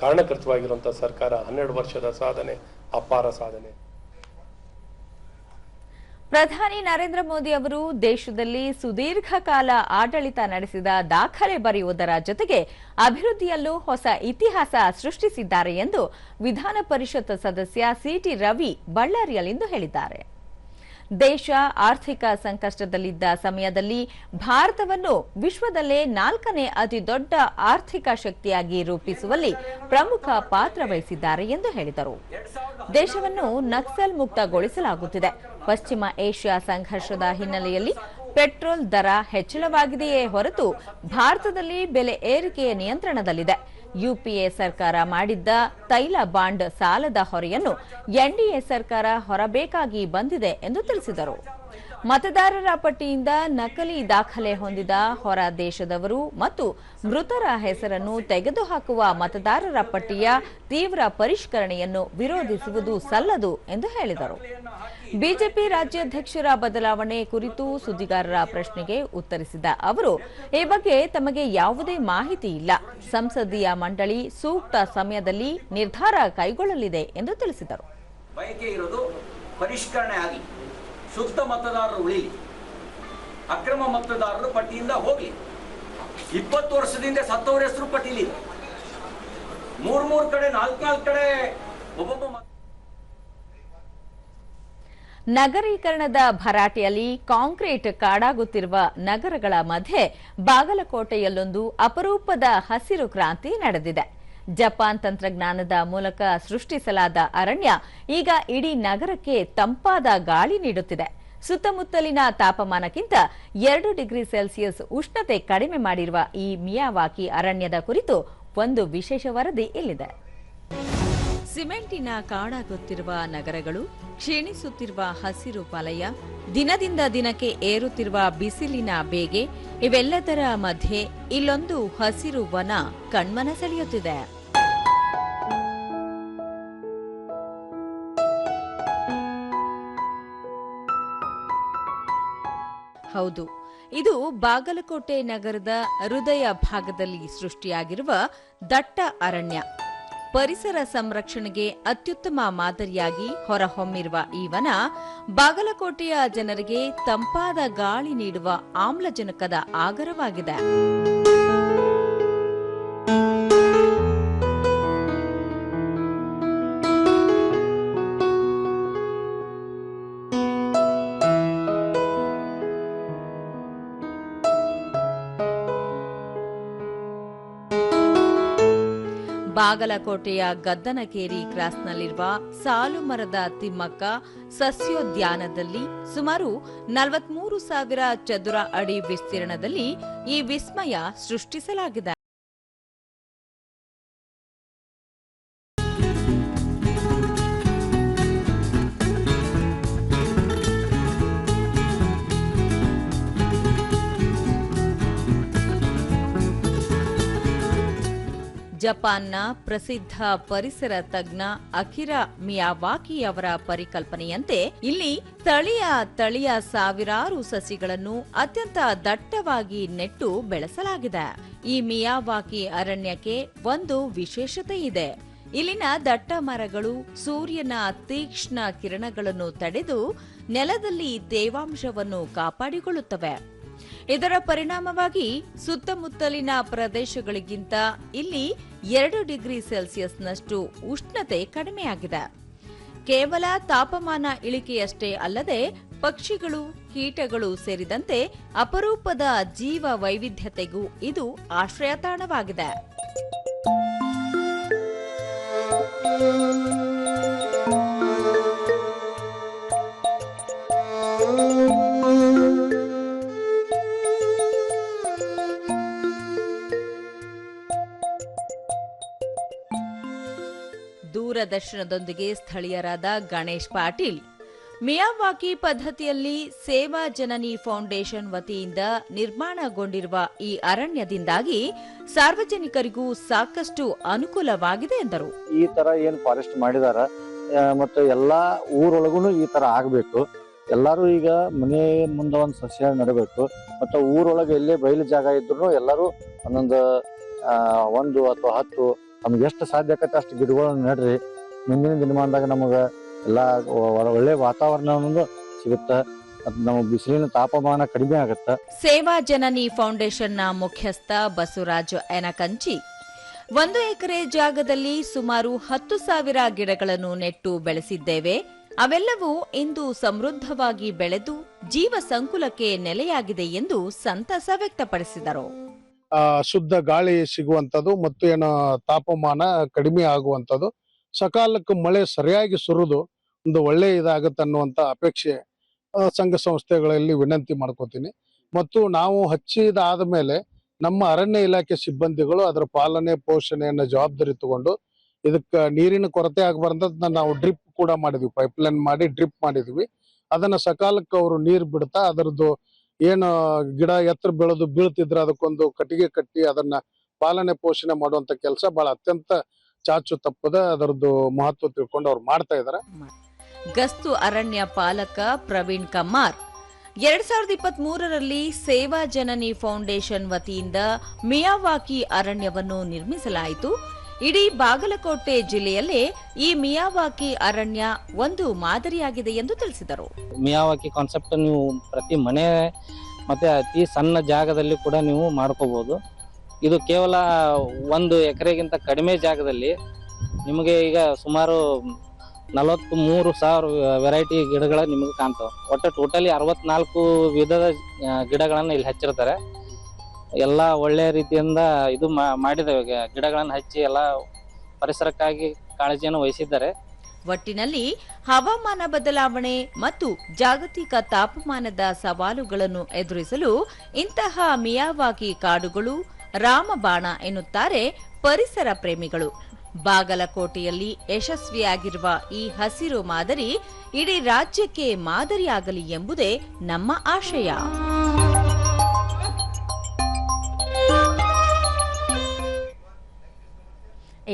ಕಾರಣಕರ್ತವಾಗಿರುವಂಥ ಸರ್ಕಾರ 12 ವರ್ಷದ ಸಾಧನೆ ಅಪಾರ ಸಾಧನೆ. ಪ್ರಧಾನಿ ನರೇಂದ್ರ ಮೋದಿ ಅವರು ದೇಶದಲ್ಲಿ ಸುದೀರ್ಘ ಕಾಲ ಆಡಳಿತ ನಡೆಸಿದ ದಾಖಲೆ ಬರೆಯುವುದರ ಜೊತೆಗೆ ಅಭಿವೃದ್ಧಿಯಲ್ಲೂ ಹೊಸ ಇತಿಹಾಸ ಸೃಷ್ಟಿಸಿದ್ದಾರೆ ಎಂದು ವಿಧಾನ ಪರಿಷತ್ ಸದಸ್ಯ ಸಿಟಿ ರವಿ ಬಳ್ಳಾರಿಯಲ್ಲಿಂದು ಹೇಳಿದ್ದಾರೆ. ದೇಶ ಆರ್ಥಿಕ ಸಂಕಷ್ಟದಲ್ಲಿದ್ದ ಸಮಯದಲ್ಲಿ ಭಾರತವನ್ನು ವಿಶ್ವದಲ್ಲೇ 4ನೇ ಅತಿ ದೊಡ್ಡ ಆರ್ಥಿಕ ಶಕ್ತಿಯಾಗಿ ರೂಪಿಸುವಲ್ಲಿ ಪ್ರಮುಖ ಪಾತ್ರ ವಹಿಸಿದ್ದಾರೆ ಎಂದು ಹೇಳಿದರು. ದೇಶವನ್ನು ನಕ್ಸಲ್ ಮುಕ್ತಗೊಳಿಸಲಾಗುತ್ತಿದೆ. ಪಶ್ಚಿಮ ಏಷ್ಯಾ ಸಂಘರ್ಷದ ಹಿನ್ನೆಲೆಯಲ್ಲಿ ಪೆಟ್ರೋಲ್ ದರ ಹೆಚ್ಚಳವಾಗಿದೆಯೇ ಹೊರತು ಭಾರತದಲ್ಲಿ ಬೆಲೆ ಏರಿಕೆಯ ನಿಯಂತ್ರಣದಲ್ಲಿದೆ. ಯುಪಿಎ ಸರ್ಕಾರ ಮಾಡಿದ್ದ ತೈಲ ಬಾಂಡ್ ಸಾಲದ ಹೊರೆಯನ್ನು ಎನ್ಡಿಎ ಸರ್ಕಾರ ಹೊರಬೇಕಾಗಿ ಬಂದಿದೆ ಎಂದು ತಿಳಿಸಿದರು. ಮತದಾರರ ಪಟ್ಟಿಯಿಂದ ನಕಲಿ ದಾಖಲೆ ಹೊಂದಿದ ಹೊರ ದೇಶದವರು ಮತ್ತು ಮೃತರ ಹೆಸರನ್ನು ತೆಗೆದುಹಾಕುವ ಮತದಾರರ ಪಟ್ಟಿಯ ತೀವ್ರ ಪರಿಷ್ಕರಣೆಯನ್ನು ವಿರೋಧಿಸುವುದು ಸಲ್ಲದು ಎಂದು ಹೇಳಿದರು. ಬಿಜೆಪಿ ರಾಜ್ಯಾಧ್ಯಕ್ಷರ ಬದಲಾವಣೆ ಕುರಿತು ಸುದ್ದಿಗಾರರ ಪ್ರಶ್ನೆಗೆ ಉತ್ತರಿಸಿದ ಅವರು, ಈ ಬಗ್ಗೆ ತಮಗೆ ಯಾವುದೇ ಮಾಹಿತಿ ಇಲ್ಲ. ಸಂಸದೀಯ ಮಂಡಳಿ ಸೂಕ್ತ ಸಮಯದಲ್ಲಿ ನಿರ್ಧಾರ ಕೈಗೊಳ್ಳಲಿದೆ ಎಂದು ತಿಳಿಸಿದರು. ಬಯಕೆ ಇರೋದು ಪರಿಷ್ಕರಣೆ ಆಗಿ ಶುದ್ಧ ಮತದಾರರು ಉಳಿಲಿ, ಅಕ್ರಮ ಮತದಾರರು ಪಟ್ಟಿಯಿಂದ ಹೋಗಲಿ. 20 ವರ್ಷದಿಂದ ಸತ್ತವರ ಹೆಸರು ಪಟ್ಟಿಲಿ 3 ಕಡೆ 4 ಕಡೆ ಒಬ್ಬೊಬ್ಬ. ನಗರೀಕರಣದ ಭರಾಟೆಯಲ್ಲಿ ಕಾಂಕ್ರೀಟ್ ಕಾಡಾಗುತ್ತಿರುವ ನಗರಗಳ ಮಧ್ಯೆ ಬಾಗಲಕೋಟೆಯಲ್ಲೊಂದು ಅಪರೂಪದ ಹಸಿರು ಕ್ರಾಂತಿ ನಡೆದಿದೆ. ಜಪಾನ್ ತಂತ್ರಜ್ಞಾನದ ಮೂಲಕ ಸೃಷ್ಟಿಸಲಾದ ಅರಣ್ಯ ಈಗ ಇಡೀ ನಗರಕ್ಕೆ ತಂಪಾದ ಗಾಳಿ ನೀಡುತ್ತಿದೆ. ಸುತ್ತಮುತ್ತಲಿನ ತಾಪಮಾನಕ್ಕಿಂತ 2 ಡಿಗ್ರಿ ಸೆಲ್ಸಿಯಸ್ ಉಷ್ಣತೆ ಕಡಿಮೆ ಮಾಡಿರುವ ಈ ಮಿಯಾವಾಕಿ ಅರಣ್ಯದ ಕುರಿತು ಒಂದು ವಿಶೇಷ ವರದಿ ಇಲ್ಲಿದೆ. ಸಿಮೆಂಟಿನ ಕಾಡಾಗುತ್ತಿರುವ ನಗರಗಳು, ಕ್ಷೀಣಿಸುತ್ತಿರುವ ಹಸಿರು ವಲಯ, ದಿನದಿಂದ ದಿನಕ್ಕೆ ಏರುತ್ತಿರುವ ಬಿಸಿಲಿನ ಬೇಗೆ, ಇವೆಲ್ಲದರ ಮಧ್ಯೆ ಇಲ್ಲೊಂದು ಹಸಿರು ವನ ಕಣ್ಮನ ಸೆಳೆಯುತ್ತಿದೆ. ಹೌದು, ಇದು ಬಾಗಲಕೋಟೆ ನಗರದ ಹೃದಯ ಭಾಗದಲ್ಲಿ ಸೃಷ್ಟಿಯಾಗಿರುವ ದಟ್ಟ ಅರಣ್ಯ. ಪರಿಸರ ಸಂರಕ್ಷಣೆಗೆ ಅತ್ಯುತ್ತಮ ಮಾದರಿಯಾಗಿ ಹೊರಹೊಮ್ಮಿರುವ ಈ ವನ ಬಾಗಲಕೋಟೆಯ ಜನರಿಗೆ ತಂಪಾದ ಗಾಳಿ ನೀಡುವ ಆಮ್ಲಜನಕದ ಆಗರವಾಗಿದೆ. ಬಾಗಲಕೋಟೆಯ ಗದ್ದನಕೇರಿ ಕ್ರಾಸ್ನಲ್ಲಿರುವ ಸಾಲು ಮರದ ತಿಮ್ಮಕ್ಕ ಸಸ್ಯೋದ್ಯಾನದಲ್ಲಿ ಸುಮಾರು 43,000 ಚದುರ ಅಡಿ ವಿಸ್ತೀರ್ಣದಲ್ಲಿ ಈ ವಿಸ್ಮಯ ಸೃಷ್ಟಿಸಲಾಗಿದೆ. ಜಪಾನ್ನ ಪ್ರಸಿದ್ಧ ಪರಿಸರ ತಜ್ಞ ಅಕಿರಾ ಮಿಯಾವಾಕಿ ಅವರ ಪರಿಕಲ್ಪನೆಯಂತೆ ಇಲ್ಲಿ ತಳಿಯ ಸಾವಿರಾರು ಸಸಿಗಳನ್ನು ಅತ್ಯಂತ ದಟ್ಟವಾಗಿ ನೆಟ್ಟು ಬೆಳೆಸಲಾಗಿದೆ. ಈ ಮಿಯಾವಾಕಿ ಅರಣ್ಯಕ್ಕೆ ಒಂದು ವಿಶೇಷತೆ ಇದೆ. ಇಲ್ಲಿನ ದಟ್ಟ ಮರಗಳು ಸೂರ್ಯನ ತೀಕ್ಷ್ಣ ಕಿರಣಗಳನ್ನು ತಡೆದು ನೆಲದಲ್ಲಿ ತೇವಾಂಶವನ್ನು ಕಾಪಾಡಿಕೊಳ್ಳುತ್ತವೆ. ಇದರ ಪರಿಣಾಮವಾಗಿ ಸುತ್ತಮುತ್ತಲಿನ ಪ್ರದೇಶಗಳಿಗಿಂತ ಇಲ್ಲಿ 2 ಡಿಗ್ರಿ ಸೆಲ್ಸಿಯಸ್ನಷ್ಟು ಉಷ್ಣತೆ ಕಡಿಮೆಯಾಗಿದೆ. ಕೇವಲ ತಾಪಮಾನ ಇಳಿಕೆಯಷ್ಟೇ ಅಲ್ಲದೆ ಪಕ್ಷಿಗಳು, ಕೀಟಗಳು ಸೇರಿದಂತೆ ಅಪರೂಪದ ಜೀವ ವೈವಿಧ್ಯತೆಗೂ ಇದು ಆಶ್ರಯ ತಾಣವಾಗಿದೆ. ದೂರದರ್ಶನದೊಂದಿಗೆ ಸ್ಥಳೀಯರಾದ ಗಣೇಶ್ ಪಾಟೀಲ್, ಮಿಯಾವಾಕಿ ಪದ್ಧತಿಯಲ್ಲಿ ಸೇವಾ ಜನನಿ ಫೌಂಡೇಶನ್ ವತಿಯಿಂದ ನಿರ್ಮಾಣಗೊಂಡಿರುವ ಈ ಅರಣ್ಯದಿಂದಾಗಿ ಸಾರ್ವಜನಿಕರಿಗೂ ಸಾಕಷ್ಟು ಅನುಕೂಲವಾಗಿದೆ ಎಂದರು. ಈ ತರ ಏನ್ ಫಾರೆಸ್ಟ್ ಮಾಡಿದಾರ ಮತ್ತು ಎಲ್ಲಾ ಊರೊಳಗೂ ಈ ತರ ಆಗ್ಬೇಕು. ಎಲ್ಲಾರು ಈಗ ಮನೆ ಮುಂದೆ ಒಂದು ಸಸ್ಯ ನೆಡಬೇಕು. ಮತ್ತು ಊರೊಳಗೆ ಎಲ್ಲೇ ಬಯಲು ಜಾಗ ಇದ್ರು ಎಲ್ಲರೂ ಒಂದೊಂದು 1 ಅಥವಾ 10 ನಮ್ಗೆ ಎಷ್ಟು ಸಾಧ್ಯ ಆಕತ್ತೆ ಅಷ್ಟು ಗಿಡಗಳನ್ನ ನೆಡ್ರಿ. ಮುಂದಿನ ದಿನಮಾನದಾಗ ನಮಗ ಎಲ್ಲಾ ಒಳ್ಳೆ ವಾತಾವರಣ ಸಿಗುತ್ತೆ. ನಮ್ಮ ಬಿಸಿಲಿನ ತಾಪಮಾನ ಕಡಿಮೆ ಆಗುತ್ತೆ. ಸೇವಾ ಜನನಿ ಫೌಂಡೇಶನ್ನ ಮುಖ್ಯಸ್ಥ ಬಸವರಾಜ ಎನಕಂಚಿ 1 ಎಕರೆ ಜಾಗದಲ್ಲಿ ಸುಮಾರು 10,000 ಗಿಡಗಳನ್ನು ನೆಟ್ಟು ಬೆಳೆಸಿದ್ದೇವೆ. ಅವೆಲ್ಲವೂ ಇಂದು ಸಮೃದ್ಧವಾಗಿ ಬೆಳೆದು ಜೀವ ಸಂಕುಲಕ್ಕೆ ನೆಲೆಯಾಗಿದೆ ಎಂದು ಸಂತಸ ವ್ಯಕ್ತಪಡಿಸಿದರು. ಶುದ್ಧ ಗಾಳಿ ಸಿಗುವಂಥದ್ದು ಮತ್ತು ಏನು ತಾಪಮಾನ ಕಡಿಮೆ ಆಗುವಂಥದ್ದು, ಸಕಾಲಕ್ಕೆ ಮಳೆ ಸರಿಯಾಗಿ ಸುರಿದು ಒಂದು ಒಳ್ಳೆ ಇದಾಗುತ್ತೆ ಅನ್ನುವಂಥ ಅಪೇಕ್ಷೆ ಸಂಘ ಸಂಸ್ಥೆಗಳಲ್ಲಿ ವಿನಂತಿ ಮಾಡ್ಕೋತೀನಿ. ಮತ್ತು ನಾವು ಹಚ್ಚಿದಾದ ಮೇಲೆ ನಮ್ಮ ಅರಣ್ಯ ಇಲಾಖೆ ಸಿಬ್ಬಂದಿಗಳು ಅದರ ಪಾಲನೆ ಪೋಷಣೆಯನ್ನ ಜವಾಬ್ದಾರಿ ತಗೊಂಡು ಇದಕ್ಕೆ ನೀರಿನ ಕೊರತೆ ಆಗಬಾರ್ದಂತ ನಾವು ಡ್ರಿಪ್ ಕೂಡ ಮಾಡಿದ್ವಿ. ಪೈಪ್ಲೈನ್ ಮಾಡಿ ಡ್ರಿಪ್ ಮಾಡಿದ್ವಿ. ಅದನ್ನ ಸಕಾಲಕ್ಕೆ ಅವರು ನೀರು ಬಿಡ್ತಾ ಅದರದ್ದು ಏನು ಗಿಡ ಎತ್ತರ ಬೆಳೆದು ಬೀಳ್ತಿದ್ರೆ ಅದಕ್ಕೊಂದು ಕಟ್ಟಿಗೆ ಕಟ್ಟಿ ಅದನ್ನ ಪಾಲನೆ ಪೋಷಣೆ ಮಾಡುವಂತ ಕೆಲಸ ಬಹಳ ಅತ್ಯಂತ ಚಾಚು ತಪ್ಪದ ಅದರದ್ದು ಮಹತ್ವ ತಿಳ್ಕೊಂಡು ಅವ್ರು ಮಾಡ್ತಾ ಇದಾರೆ. ಗಸ್ತು ಅರಣ್ಯ ಪಾಲಕ ಪ್ರವೀಣ್ ಕಮ್ಮಾರ್ 2023ರಲ್ಲಿ ಸೇವಾ ಜನನಿ ಫೌಂಡೇಶನ್ ವತಿಯಿಂದ ಮಿಯಾವಾಕಿ ಅರಣ್ಯವನ್ನು ನಿರ್ಮಿಸಲಾಯಿತು. ಇಡೀ ಬಾಗಲಕೋಟೆ ಜಿಲ್ಲೆಯಲ್ಲೇ ಈ ಮಿಯಾವಾಕಿ ಅರಣ್ಯ ಒಂದು ಮಾದರಿಯಾಗಿದೆ ಎಂದು ತಿಳಿಸಿದರು. ಮಿಯಾವಾಕಿ ಕಾನ್ಸೆಪ್ಟ್ ನೀವು ಪ್ರತಿ ಮನೆ ಮತ್ತೆ ಅತಿ ಸಣ್ಣ ಜಾಗದಲ್ಲಿ ಕೂಡ ನೀವು ಮಾಡ್ಕೋಬಹುದು. ಇದು ಕೇವಲ 1 ಎಕರೆಗಿಂತ ಕಡಿಮೆ ಜಾಗದಲ್ಲಿ ನಿಮಗೆ ಈಗ ಸುಮಾರು 43,000 ವೆರೈಟಿ ಗಿಡಗಳ ನಿಮಗೆ ಕಾಣ್ತಾವೆ. ಒಟ್ಟು ಟೋಟಲಿ 64 ವಿಧದ ಗಿಡಗಳನ್ನು ಇಲ್ಲಿ ಹಚ್ಚಿರ್ತಾರೆ. ಎಲ್ಲ ಒಳ್ಳೆಯ ರೀತಿಯಿಂದ ಇದು ಮಾಡಿದ್ದೇವೆ. ಗಿಡಗಳನ್ನು ಹಚ್ಚಿ ಎಲ್ಲ ಪರಿಸರಕ್ಕಾಗಿ ಕಾಳಜಿಯನ್ನು ವಹಿಸಿದ್ದಾರೆ. ಒಟ್ಟಿನಲ್ಲಿ ಹವಾಮಾನ ಬದಲಾವಣೆ ಮತ್ತು ಜಾಗತಿಕ ತಾಪಮಾನದ ಸವಾಲುಗಳನ್ನು ಎದುರಿಸಲು ಇಂತಹ ಮಿಯಾವಾಕಿ ಕಾಡುಗಳು ರಾಮಬಾಣ ಎನ್ನುತ್ತಾರೆ ಪರಿಸರ ಪ್ರೇಮಿಗಳು. ಬಾಗಲಕೋಟೆಯಲ್ಲಿ ಯಶಸ್ವಿಯಾಗಿರುವ ಈ ಹಸಿರು ಮಾದರಿ ಇಡೀ ರಾಜ್ಯಕ್ಕೆ ಮಾದರಿಯಾಗಲಿ ಎಂಬುದೇ ನಮ್ಮ ಆಶಯ.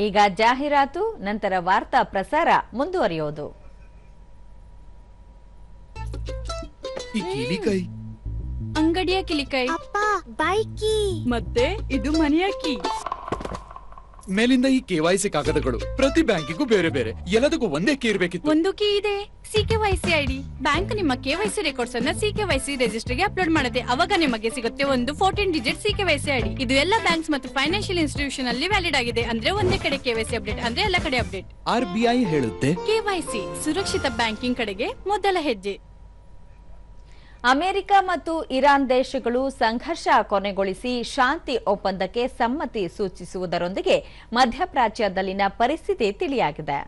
ಈಗ ಜಾಹೀರಾತು, ನಂತರ ವಾರ್ತಾ ಪ್ರಸಾರ ಮುಂದುವರಿಯೋದು. ಈ ಕೀಲಿಕಾಯಿ ಅಂಗಡಿಯ ಕಿಲಿಕಾಯಿ, ಅಪ್ಪ ಬೈಕಿ, ಮತ್ತೆ ಇದು ಮನೆಯ ಕೀ. ಮೇಲಿಂದ ಈ KYC ಕಾಗದಗಳು ಪ್ರತಿ ಬ್ಯಾಂಕಿಗೂ ಬೇರೆ ಬೇರೆ, ಎಲ್ಲದಕ್ಕೂ ಒಂದೇ ಕೀ ಇರಬೇಕಿತ್ತು. ಒಂದು ಕೀ ಇದೆ, CKYC ID. ಬ್ಯಾಂಕ್ ನಿಮ್ಮ KYC ರೆಕಾರ್ಡ್ಸ್ ಅನ್ನ CKYC ರಿಜಿಸ್ಟರ್ಗೆ ಅಪ್ಲೋಡ್ ಮಾಡುತ್ತೆ. ಅವಾಗ ನಿಮಗೆ ಸಿಗುತ್ತೆ ಒಂದು 14 ಡಿಜಿಟ್ CKYC ID. ಇದು ಎಲ್ಲ ಬ್ಯಾಂಕ್ಸ್ ಮತ್ತು ಫೈನಾನ್ಷಿಯಲ್ ಇನ್ಸ್ಟಿಟ್ಯೂಷನ್ ಅಲ್ಲಿ ವ್ಯಾಲಿಡ್ ಆಗಿದೆ. ಅಂದ್ರೆ ಒಂದೇ ಕಡೆ KYC ಅಪ್ಡೇಟ್ ಅಂದ್ರೆ ಎಲ್ಲ ಕಡೆ ಅಪ್ಡೇಟ್. RBI ಹೇಳುತ್ತೆ KYC ಸುರಕ್ಷಿತ ಬ್ಯಾಂಕಿಂಗ್ ಕಡೆಗೆ ಮೊದಲ ಹೆಜ್ಜೆ. ಅಮೆರಿಕ ಮತ್ತು ಇರಾನ್ ದೇಶಗಳು ಸಂಘರ್ಷ ಕೊನೆಗೊಳಿಸಿ ಶಾಂತಿ ಒಪ್ಪಂದಕ್ಕೆ ಸಮ್ಮತಿ ಸೂಚಿಸುವುದರೊಂದಿಗೆ ಮಧ್ಯಪ್ರಾಚ್ಯದಲ್ಲಿನ ಪರಿಸ್ಥಿತಿ ತಿಳಿಯಾಗಿದೆ.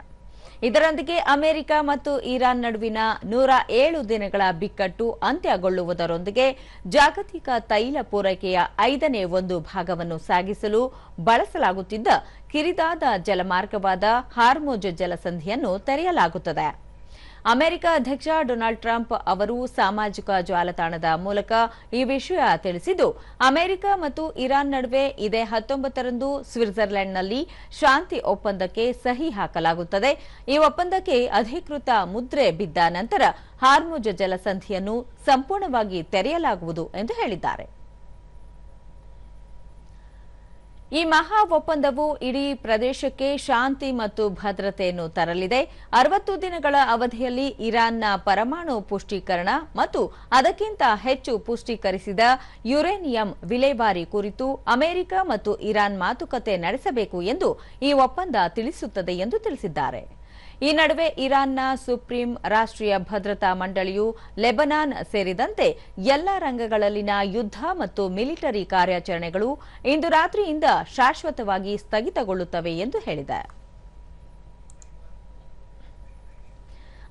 ಇದರೊಂದಿಗೆ ಅಮೆರಿಕ ಮತ್ತು ಇರಾನ್ ನಡುವಿನ 107 ದಿನಗಳ ಬಿಕ್ಕಟ್ಟು ಅಂತ್ಯಗೊಳ್ಳುವುದರೊಂದಿಗೆ ಜಾಗತಿಕ ತೈಲ ಪೂರೈಕೆಯ 5ನೇ 1 ಭಾಗವನ್ನು ಸಾಗಿಸಲು ಬಳಸಲಾಗುತ್ತಿದ್ದ ಕಿರಿದಾದ ಜಲಮಾರ್ಗವಾದ ಹಾರ್ಮುಜ್ ಜಲಸಂಧಿಯನ್ನು ತೆರೆಯಲಾಗುತ್ತದೆ. ಅಮೆರಿಕ ಅಧ್ಯಕ್ಷ ಡೊನಾಲ್ಡ್ ಟ್ರಂಪ್ ಅವರು ಸಾಮಾಜಿಕ ಜಾಲತಾಣದ ಮೂಲಕ ಈ ವಿಷಯ ತಿಳಿಸಿದ್ದು, ಅಮೆರಿಕ ಮತ್ತು ಇರಾನ್ ನಡುವೆ ಇದೇ 19ರಂದು ಸ್ವಿಟ್ಜರ್ಲೆಂಡ್ನಲ್ಲಿ ಶಾಂತಿ ಒಪ್ಪಂದಕ್ಕೆ ಸಹಿ ಹಾಕಲಾಗುತ್ತದೆ. ಈ ಒಪ್ಪಂದಕ್ಕೆ ಅಧಿಕೃತ ಮುದ್ರೆ ಬಿದ್ದ ನಂತರ ಹಾರ್ಮುಜ್ ಜಲಸಂಧಿಯನ್ನು ಸಂಪೂರ್ಣವಾಗಿ ತೆರೆಯಲಾಗುವುದು ಎಂದು ಹೇಳಿದ್ದಾರೆ. ಈ ಮಹಾ ಒಪ್ಪಂದವು ಇಡೀ ಪ್ರದೇಶಕ್ಕೆ ಶಾಂತಿ ಮತ್ತು ಭದ್ರತೆಯನ್ನು ತರಲಿದೆ. 60 ದಿನಗಳ ಅವಧಿಯಲ್ಲಿ ಇರಾನ್ನ ಪರಮಾಣು ಪುಷ್ಟೀಕರಣ ಮತ್ತು ಅದಕ್ಕಿಂತ ಹೆಚ್ಚು ಪುಷ್ಟೀಕರಿಸಿದ ಯುರೇನಿಯಂ ವಿಲೇವಾರಿ ಕುರಿತು ಅಮೆರಿಕ ಮತ್ತು ಇರಾನ್ ಮಾತುಕತೆ ನಡೆಸಬೇಕು ಎಂದು ಈ ಒಪ್ಪಂದ ತಿಳಿಸುತ್ತದೆ ಎಂದು ತಿಳಿಸಿದ್ದಾರೆ. ಈ ನಡುವೆ ಇರಾನ್ನ ಸುಪ್ರೀಂ ರಾಷ್ಟ್ರೀಯ ಭದ್ರತಾ ಮಂಡಳಿಯು ಲೆಬನಾನ್ ಸೇರಿದಂತೆ ಎಲ್ಲ ರಂಗಗಳಲ್ಲಿನ ಯುದ್ಧ ಮತ್ತು ಮಿಲಿಟರಿ ಕಾರ್ಯಾಚರಣೆಗಳು ಇಂದು ರಾತ್ರಿಯಿಂದ ಶಾಶ್ವತವಾಗಿ ಸ್ಥಗಿತಗೊಳ್ಳುತ್ತವೆ ಎಂದು ಹೇಳಿದೆ.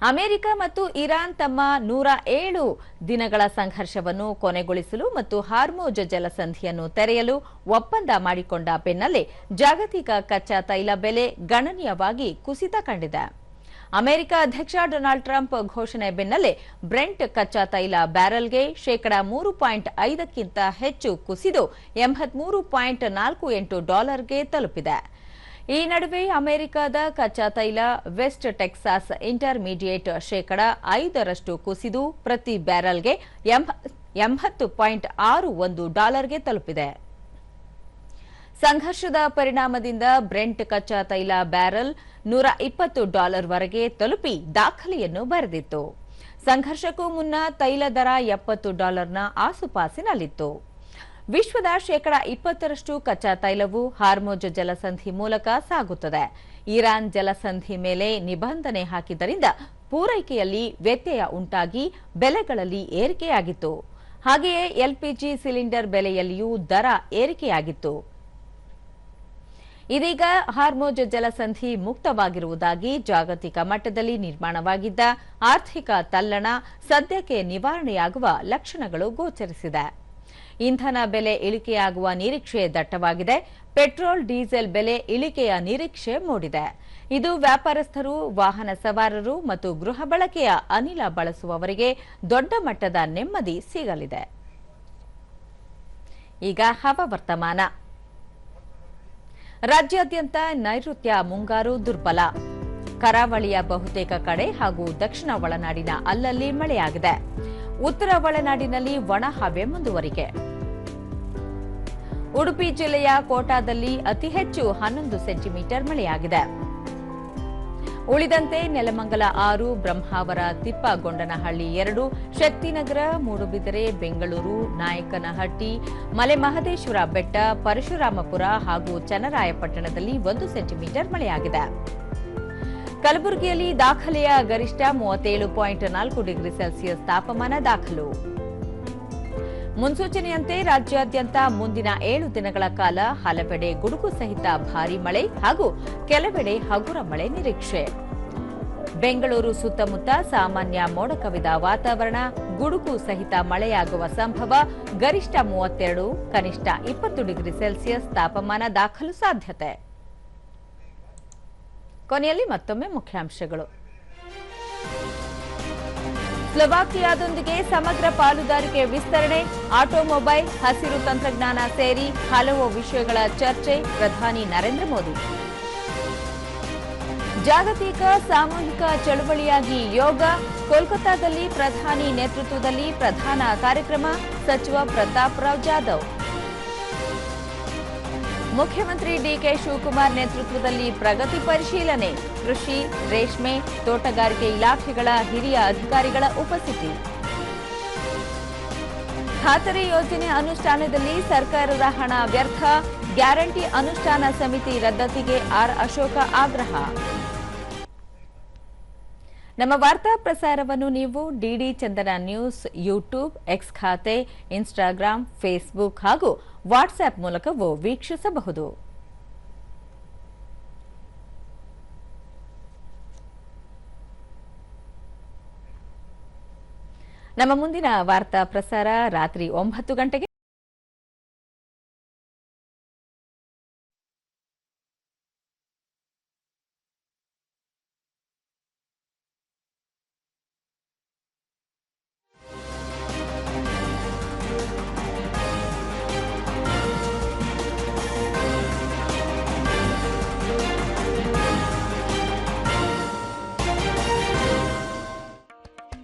ಅಮೆರಿಕ ಮತ್ತು ಇರಾನ್ ತಮ್ಮ 107 ದಿನಗಳ ಸಂಘರ್ಷವನ್ನು ಕೊನೆಗೊಳಿಸಲು ಮತ್ತು ಹಾರ್ಮುಜ್ ಜಲಸಂಧಿಯನ್ನು ತೆರೆಯಲು ಒಪ್ಪಂದ ಮಾಡಿಕೊಂಡ ಬೆನ್ನಲ್ಲೇ ಜಾಗತಿಕ ಕಚ್ಚಾ ತೈಲ ಬೆಲೆ ಗಣನೀಯವಾಗಿ ಕುಸಿತ ಕಂಡಿದೆ. ಅಮೆರಿಕ ಅಧ್ಯಕ್ಷ ಡೊನಾಲ್ಡ್ ಟ್ರಂಪ್ ಘೋಷಣೆ ಬೆನ್ನಲ್ಲೇ ಬ್ರೆಂಟ್ ಕಚ್ಚಾ ತೈಲ ಬ್ಯಾರೆಲ್ಗೆ $3.5ಕ್ಕಿಂತ ಹೆಚ್ಚು ಕುಸಿದು $83.48ಗೆ ತಲುಪಿದೆ. ಈ ನಡುವೆ ಅಮೆರಿಕದ ಕಚ್ಚಾ ತೈಲ ವೆಸ್ಟ್ ಟೆಕ್ಸಾಸ್ ಇಂಟರ್ಮೀಡಿಯೇಟ್ $5 ಕುಸಿದು ಪ್ರತಿ ಬ್ಯಾರೆಲ್ಗೆ $80.61ಗೆ ತಲುಪಿದೆ. ಸಂಘರ್ಷದ ಪರಿಣಾಮದಿಂದ ಬ್ರೆಂಟ್ ಕಚ್ಚಾ ತೈಲ ಬ್ಯಾರೆಲ್ $120 ವರೆಗೆ ತಲುಪಿ ದಾಖಲೆಯನ್ನು ಬರೆದಿತ್ತು. ಸಂಘರ್ಷಕ್ಕೂ ಮುನ್ನ ತೈಲ ದರ $70ನ ಆಸುಪಾಸಿನಲ್ಲಿತ್ತು. ವಿಶ್ವದ $20 ಕಚ್ಚಾ ತೈಲವು ಹಾರ್ಮುಜ್ ಜಲಸಂಧಿ ಮೂಲಕ ಸಾಗುತ್ತದೆ. ಇರಾನ್ ಜಲಸಂಧಿ ಮೇಲೆ ನಿಬಂಧನೆ ಹಾಕಿದ್ದರಿಂದ ಪೂರೈಕೆಯಲ್ಲಿ ವ್ಯತ್ಯಯ ಉಂಟಾಗಿ ಬೆಲೆಗಳಲ್ಲಿ ಏರಿಕೆಯಾಗಿತ್ತು. ಹಾಗೆಯೇ ಎಲ್ಪಿಜಿ ಸಿಲಿಂಡರ್ ಬೆಲೆಯಲ್ಲಿಯೂ ದರ ಏರಿಕೆಯಾಗಿತ್ತು. ಇದೀಗ ಹಾರ್ಮುಜ್ ಜಲಸಂಧಿ ಮುಕ್ತವಾಗಿರುವುದಾಗಿ ಜಾಗತಿಕ ಮಟ್ಟದಲ್ಲಿ ನಿರ್ಮಾಣವಾಗಿದ್ದ ಆರ್ಥಿಕ ತಲ್ಲಣ ಸದ್ಯಕ್ಕೆ ನಿವಾರಣೆಯಾಗುವ ಲಕ್ಷಣಗಳು ಗೋಚರಿಸಿದೆ. ಇಂಧನ ಬೆಲೆ ಇಳಿಕೆಯಾಗುವ ನಿರೀಕ್ಷೆ ದಟ್ಟವಾಗಿದೆ. ಪೆಟ್ರೋಲ್ ಡೀಸೆಲ್ ಬೆಲೆ ಇಳಿಕೆಯ ನಿರೀಕ್ಷೆ ಮೂಡಿದೆ. ಇದು ವ್ಯಾಪಾರಸ್ಥರು, ವಾಹನ ಸವಾರರು ಮತ್ತು ಗೃಹ ಬಳಕೆಯ ಅನಿಲ ಬಳಸುವವರಿಗೆ ದೊಡ್ಡ ಮಟ್ಟದ ನೆಮ್ಮದಿ ಸಿಗಲಿದೆ. ಈಗ ಹವಾವರ್ತಮಾನ. ರಾಜ್ಯಾದ್ಯಂತ ನೈಋತ್ಯ ಮುಂಗಾರು ದುರ್ಬಲ. ಕರಾವಳಿಯ ಬಹುತೇಕ ಕಡೆ ಹಾಗೂ ದಕ್ಷಿಣ ಒಳನಾಡಿನ ಅಲ್ಲಲ್ಲಿ ಮಳೆಯಾಗಿದೆ. ಉತ್ತರ ಒಳನಾಡಿನಲ್ಲಿ ಒಣ ಹವೆ ಮುಂದುವರಿಕೆ. ಉಡುಪಿ ಜಿಲ್ಲೆಯ ಕೋಟಾದಲ್ಲಿ ಅತಿ ಹೆಚ್ಚು 11 ಸೆಂಟಿಮೀಟರ್ ಮಳೆಯಾಗಿದೆ. ಉಳಿದಂತೆ ನೆಲಮಂಗಲ 6, ಬ್ರಹ್ಮಾವರ, ತಿಪ್ಪಗೊಂಡನಹಳ್ಳಿ 2, ಶಕ್ತಿನಗರ, ಮೂಡುಬಿದಿರೆ, ಬೆಂಗಳೂರು, ನಾಯಕನಹಟ್ಟಿ, ಮಲೆಮಹದೇಶ್ವರ ಬೆಟ್ಟ, ಪರಶುರಾಮಪುರ ಹಾಗೂ ಚನ್ನರಾಯಪಟ್ಟಣದಲ್ಲಿ 1 ಸೆಂಟಿಮೀಟರ್ ಮಳೆಯಾಗಿದೆ. ಕಲಬುರಗಿಯಲ್ಲಿ ದಾಖಲೆಯ ಗರಿಷ್ಠ 37.4 ಡಿಗ್ರಿ ಸೆಲ್ಸಿಯಸ್ ತಾಪಮಾನ ದಾಖಲು. ಮುನ್ಸೂಚನೆಯಂತೆ ರಾಜ್ಯಾದ್ಯಂತ ಮುಂದಿನ 7 ದಿನಗಳ ಕಾಲ ಹಲವೆಡೆ ಗುಡುಗು ಸಹಿತ ಭಾರೀ ಮಳೆ ಹಾಗೂ ಕೆಲವೆಡೆ ಹಗುರ ಮಳೆ ನಿರೀಕ್ಷೆ. ಬೆಂಗಳೂರು ಸುತ್ತಮುತ್ತ ಸಾಮಾನ್ಯ ಮೋಡ ಕವಿದ ವಾತಾವರಣ, ಗುಡುಗು ಸಹಿತ ಮಳೆಯಾಗುವ ಸಂಭವ. ಗರಿಷ್ಠ 32, ಕನಿಷ್ಠ 20 ಡಿಗ್ರಿ ಸೆಲ್ಸಿಯಸ್ ತಾಪಮಾನ ದಾಖಲು ಸಾಧ್ಯತೆ. ಕೊನೆಯಲ್ಲಿ ಮತ್ತೊಮ್ಮೆ ಮುಖ್ಯಾಂಶಗಳು. ಸ್ಲೋವಾಕಿಯಾದೊಂದಿಗೆ ಸಮಗ್ರ ಪಾಲುದಾರಿಕೆ ವಿಸ್ತರಣೆ, ಆಟೋಮೊಬೈಲ್, ಹಸಿರು ತಂತ್ರಜ್ಞಾನ ಸೇರಿ ಹಲವು ವಿಷಯಗಳ ಚರ್ಚೆ. ಪ್ರಧಾನಿ ನರೇಂದ್ರ ಮೋದಿ. ಜಾಗತಿಕ ಸಾಮೂಹಿಕ ಚಳವಳಿಯಾಗಿ ಯೋಗ, ಕೋಲ್ಕತ್ತಾದಲ್ಲಿ ಪ್ರಧಾನಿ ನೇತೃತ್ವದಲ್ಲಿ ಪ್ರಧಾನ ಕಾರ್ಯಕ್ರಮ. ಸಚಿವ ಪ್ರತಾಪ್ ರಾವ್ ಜಾಧವ್. ಮುಖ್ಯಮಂತ್ರಿ ಡಿಕೆ ಶಿವಕುಮಾರ್ ನೇತೃತ್ವದಲ್ಲಿ ಪ್ರಗತಿ ಪರಿಶೀಲನೆ. ಕೃಷಿ, ರೇಷ್ಮೆ, ತೋಟಗಾರಿಕೆ ಇಲಾಖೆಗಳ ಹಿರಿಯ ಅಧಿಕಾರಿಗಳ ಉಪಸ್ಥಿತಿ. ಖಾತರಿ ಯೋಜನೆ ಅನುಷ್ಠಾನದಲ್ಲಿ ಸರ್ಕಾರದ ಹಣ ವ್ಯರ್ಥ, ಗ್ಯಾರಂಟಿ ಅನುಷ್ಠಾನ ಸಮಿತಿ ರದ್ದತಿಗೆ ಆರ್ ಅಶೋಕ ಆಗ್ರಹ. ನಮ್ಮ ವಾರ್ತಾ ಪ್ರಸಾರವನ್ನು ನೀವು ಡಿಡಿ ಚಂದನ ನ್ಯೂಸ್ ಯೂಟ್ಯೂಬ್, ಎಕ್ಸ್ ಖಾತೆ, ಇನ್ಸ್ಟಾಗ್ರಾಂ, ಫೇಸ್ಬುಕ್ ಹಾಗೂ ವಾಟ್ಸ್ಆಪ್ ಮೂಲಕವೂ ವೀಕ್ಷಿಸಬಹುದು. ನಮ್ಮ ಮುಂದಿನ ವಾರ್ತಾ ಪ್ರಸಾರ ರಾತ್ರಿ 9 ಗಂಟೆಗೆ.